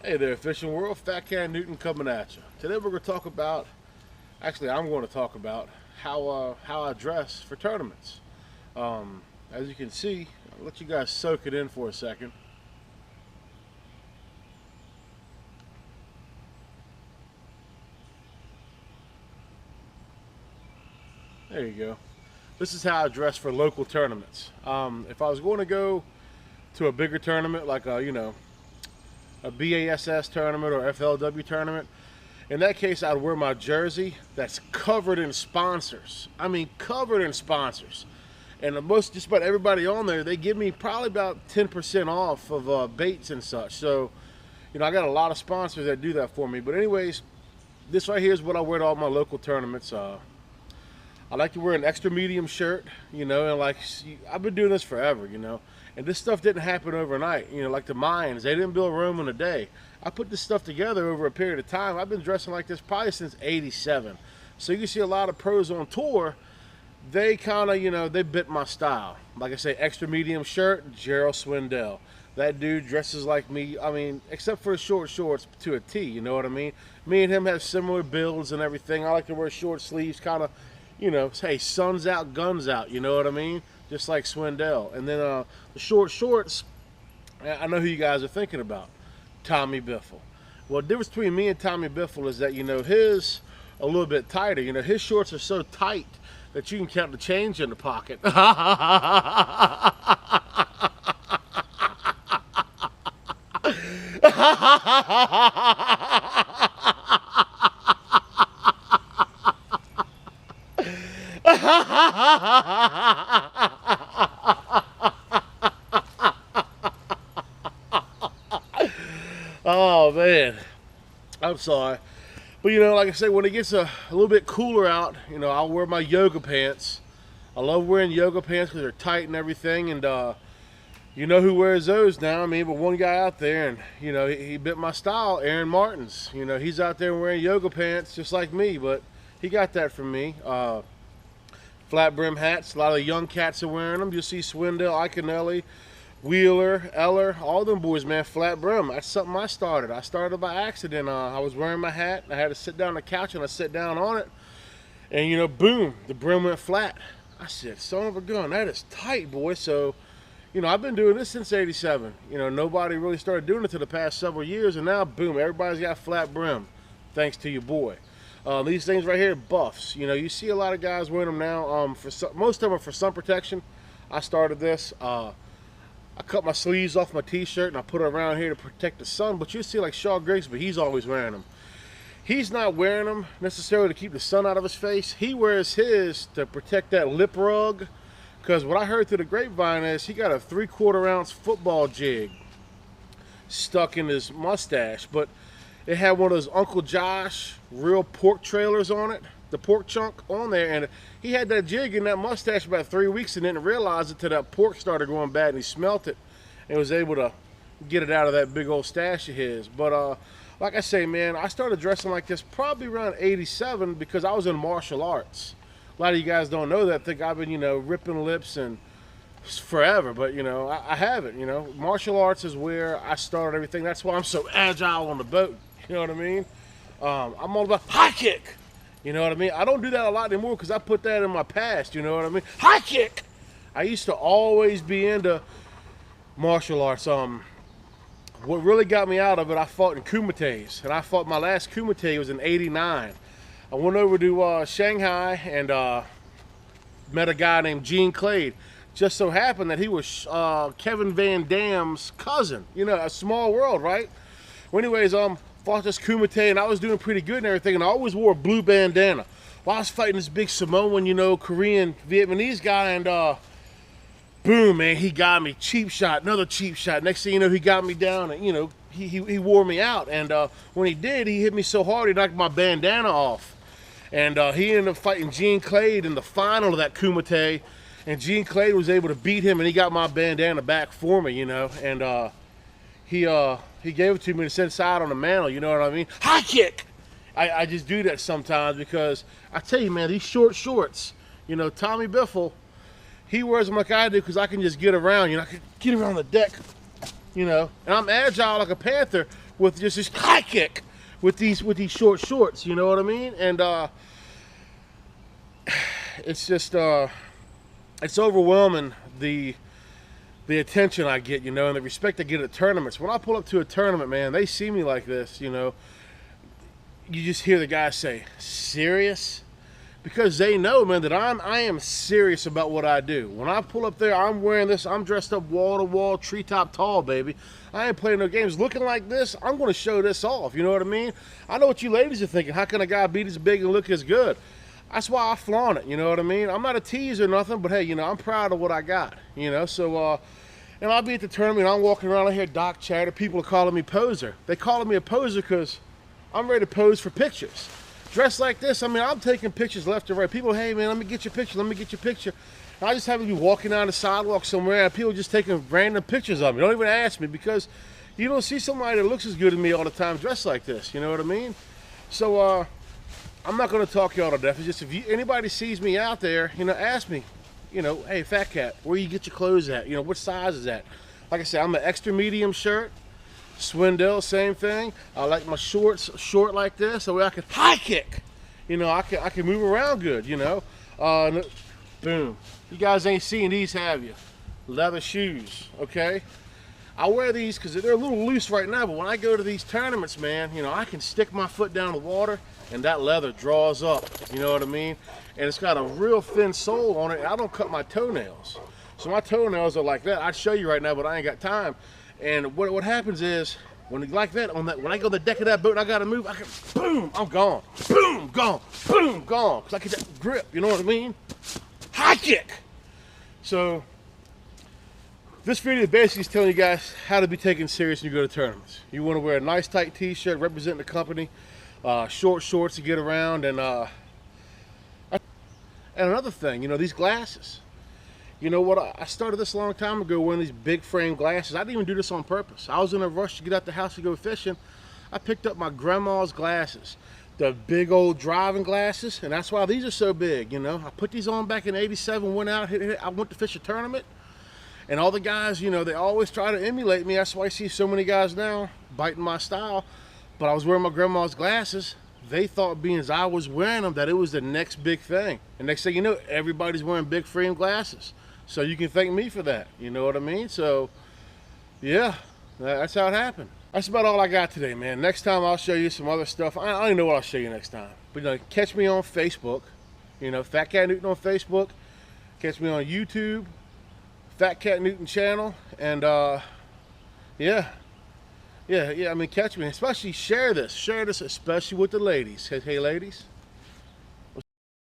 Hey there, fishing world. Fat Can Newton coming at you. Today we're going to talk about, actually I'm going to talk about how I dress for tournaments. As you can see, I'll let you guys soak it in for a second. There you go. This is how I dress for local tournaments. If I was going to go to a bigger tournament like a BASS tournament or FLW tournament, in that case, I'd wear my jersey that's covered in sponsors. I mean, covered in sponsors. And just about everybody on there, they give me probably about 10% off of baits and such. So, I got a lot of sponsors that do that for me. But anyways, this right here is what I wear to all my local tournaments. I like to wear an extra medium shirt, and I've been doing this forever, and this stuff didn't happen overnight. Like the Mayans, they didn't build Rome in a day. I put this stuff together over a period of time. I've been dressing like this probably since '87. So you see a lot of pros on tour, they kind of, they bit my style. Like I say, extra medium shirt, Gerald Swindell. That dude dresses like me, I mean, except for the short shorts to a T, you know what I mean? Me and him have similar builds and everything. I like to wear short sleeves, kind of, hey, sun's out, guns out, you know what I mean? Just like Swindell. And then the short shorts, I know who you guys are thinking about. Tommy Biffle. Well, the difference between me and Tommy Biffle is that, his a little bit tighter. His shorts are so tight that you can count the change in the pocket. Oh man, I'm sorry, but like I say, when it gets a little bit cooler out, I'll wear my yoga pants. I love wearing yoga pants because they're tight and everything, and you know who wears those now? I mean, but one guy out there, and he bit my style. Aaron Martins, he's out there wearing yoga pants just like me, but he got that from me. Flat brim hats. A lot of the young cats are wearing them. You'll see Swindell, Iconelli, Wheeler, Eller, all them boys, man, flat brim. That's something I started. I started by accident. I was wearing my hat. I had to sit down on the couch, and I sat down on it. And, boom, the brim went flat. I said, son of a gun, that is tight, boy. So, I've been doing this since '87. Nobody really started doing it till the past several years. And now, boom, everybody's got flat brim, thanks to your boy. These things right here, buffs. You see a lot of guys wearing them now. Most of them are for sun protection. I started this. I cut my sleeves off my t-shirt and I put it around here to protect the sun. But you see like Shaw Grigsby, he's always wearing them. He's not wearing them necessarily to keep the sun out of his face. He wears his to protect that lip rug. Because what I heard through the grapevine is he got a 3/4 ounce football jig stuck in his mustache. But it had one of those Uncle Josh real pork trailers on it, the pork chunk on there, and he had that jig in that mustache about 3 weeks and didn't realize it till that pork started going bad, and he smelt it and was able to get it out of that big old stash of his. But like I say, man, I started dressing like this probably around '87 because I was in martial arts. A lot of you guys don't know that. Think I've been, ripping lips and forever, but I haven't. Martial arts is where I started everything. That's why I'm so agile on the boat. You know what I mean? I'm all about high kick. You know what I mean? I don't do that a lot anymore because I put that in my past. You know what I mean? High kick. I used to always be into martial arts. What really got me out of it, I fought in kumites, and I fought my last kumite was in '89. I went over to Shanghai and met a guy named Gene Clade. Just so happened that he was Kevin Van Dam's cousin. A small world, right? Well, anyways, fought this kumite, and I was doing pretty good and everything, and I always wore a blue bandana. Well, I was fighting this big Samoan, Korean, Vietnamese guy, and boom, man, he got me. Cheap shot, another cheap shot. Next thing you know, he got me down, and, he wore me out. And when he did, he hit me so hard, he knocked my bandana off. And he ended up fighting Gene Clade in the final of that kumite, and Gene Clade was able to beat him, and he got my bandana back for me, and he gave it to me to set aside on the mantle, you know what I mean? High kick! I just do that sometimes because, I tell you, man, these short shorts, Tommy Biffle, he wears them like I do because I can just get around, I can get around the deck, you know, and I'm agile like a panther with just this high kick with these short shorts, you know what I mean? And it's just it's overwhelming the attention I get, you know, and the respect I get at tournaments. When I pull up to a tournament, man, they see me like this, you know. You just hear the guys say, "Serious?" Because they know, man, that I am serious about what I do. When I pull up there, I'm wearing this, I'm dressed up wall to wall, treetop tall, baby. I ain't playing no games. Looking like this, I'm going to show this off, you know what I mean? I know what you ladies are thinking. How can a guy be this big and look as good? That's why I flaunt it, you know what I mean? I'm not a tease or nothing, but hey, you know, I'm proud of what I got, you know? So, and I'll be at the tournament, I'm walking around, I hear Doc chatter, people are calling me poser. They calling me a poser because I'm ready to pose for pictures. Dressed like this, I mean, I'm taking pictures left and right. People, hey man, let me get your picture, let me get your picture. And I just happen to be walking down the sidewalk somewhere and people just taking random pictures of me. Don't even ask me because you don't see somebody that looks as good as me all the time dressed like this, you know what I mean? So, I'm not going to talk y'all to death. It's just if anybody sees me out there, you know, ask me, you know, hey, Fat Cat, where you get your clothes at? You know, what size is that? Like I said, I'm an extra medium shirt. Swindell, same thing. I like my shorts short like this, so I can high kick. You know, I can move around good. You know, boom. You guys ain't seen these, have you? Leather shoes, okay? I wear these because they're a little loose right now, but when I go to these tournaments, man, you know, I can stick my foot down the water and that leather draws up. You know what I mean? And it's got a real thin sole on it. And I don't cut my toenails, so my toenails are like that. I'd show you right now, but I ain't got time. And what happens is, when like that, when I go to the deck of that boat and I gotta move, I can, boom, I'm gone. Boom, gone. Boom, gone. Cause I get that grip, you know what I mean? High kick. So, this video basically is telling you guys how to be taken serious when you go to tournaments. You wanna wear a nice tight t-shirt representing the company, short shorts to get around, and another thing, you know, these glasses. You know what, I started this a long time ago wearing these big frame glasses. I didn't even do this on purpose. I was in a rush to get out the house to go fishing. I picked up my grandma's glasses, the big old driving glasses, and that's why these are so big, you know. I put these on back in '87, went out, I went to fish a tournament, and all the guys, you know, they always try to emulate me. That's why I see so many guys now biting my style. But I was wearing my grandma's glasses. They thought, being as I was wearing them, that it was the next big thing. And next thing you know, everybody's wearing big frame glasses. So you can thank me for that, you know what I mean? So, yeah, that's how it happened. That's about all I got today, man. Next time I'll show you some other stuff. I don't even know what I'll show you next time. But you know, catch me on Facebook, you know, Fat Cat Newton on Facebook. Catch me on YouTube, Fat Cat Newton channel. And, yeah, I mean, catch me. Especially share this especially with the ladies. Hey, ladies.